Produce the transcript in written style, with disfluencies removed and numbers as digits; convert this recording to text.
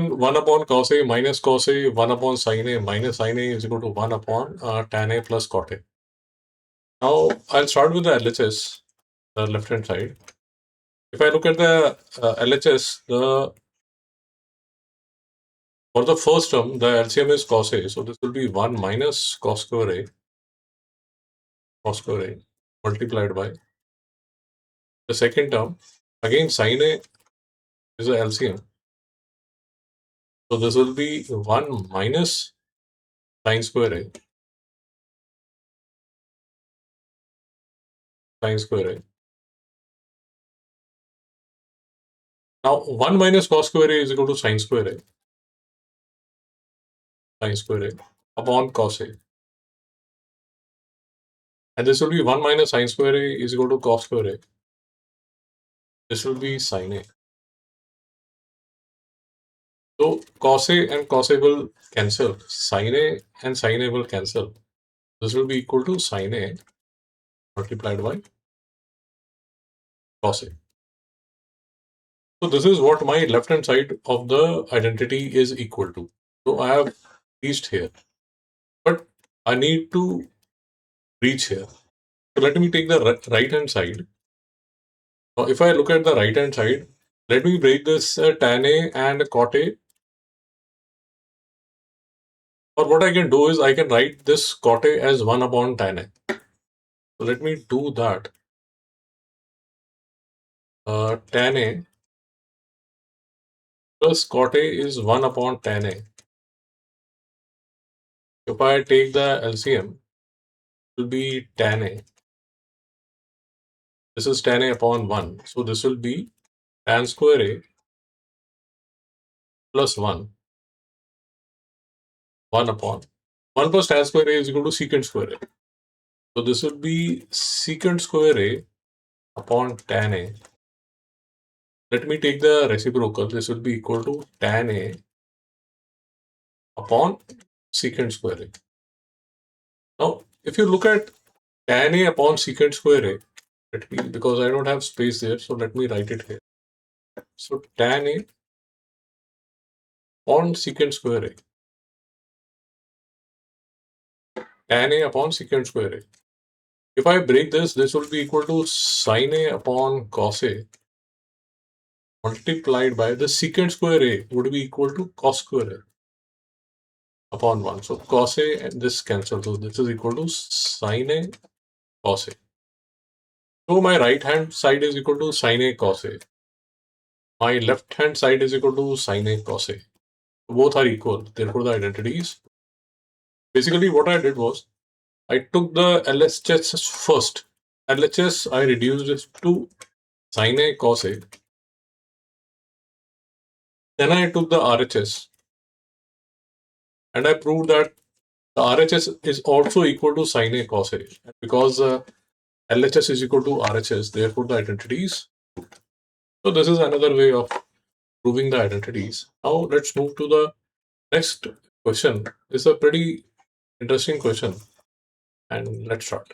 1 upon cos A minus cos A, 1 upon sin A minus sin A is equal to 1 upon tan A plus cot A. Now, I'll start with the LHS, the left-hand side. If I look at the LHS, for the first term, the LCM is cos A. So, this will be 1 minus cos square A, multiplied by the second term. Again, sin A is the LCM. So, this will be 1 minus sin square A. Now, 1 minus cos square A is equal to sin square A upon cos A. And this will be 1 minus sin square A is equal to cos square A. This will be sin A. So, cos A and cos A will cancel. Sin A and sin A will cancel. This will be equal to sin A multiplied by cos A. So, this is what my left-hand side of the identity is equal to. So, I have reached here. But I need to reach here. So, let me take the right-hand side. Now, if I look at the right-hand side, let me break this tan A and cot A. Or what I can do is I can write this cot A as 1 upon tan A. So let me do that. Tan A plus cot A is 1 upon tan A. If I take the LCM, it will be tan A. This is tan A upon 1. So this will be tan square A plus 1. 1 upon 1 plus tan square A is equal to secant square A. So this will be secant square A upon tan A. Let me take the reciprocal. This will be equal to tan A upon secant square A. Now, if you look at tan A upon secant square A, because I don't have space there, so let me write it here. So tan A upon secant square A. Tan A upon secant square A. If I break this, this will be equal to sin A upon cos A multiplied by the secant square A would be equal to cos square A upon 1. So cos A and this cancels. So this is equal to sin A cos A. So my right hand side is equal to sin A cos A. My left hand side is equal to sin A cos A. Both are equal. Therefore, the identity is. Basically, what I did was I took the LHS first. LHS I reduced it to sin A cos A. Then I took the RHS and I proved that the RHS is also equal to sin A cos A. Because LHS is equal to RHS, therefore the identity is. So this is another way of proving the identities. Now let's move to the next question. It's a pretty interesting question, and let's start.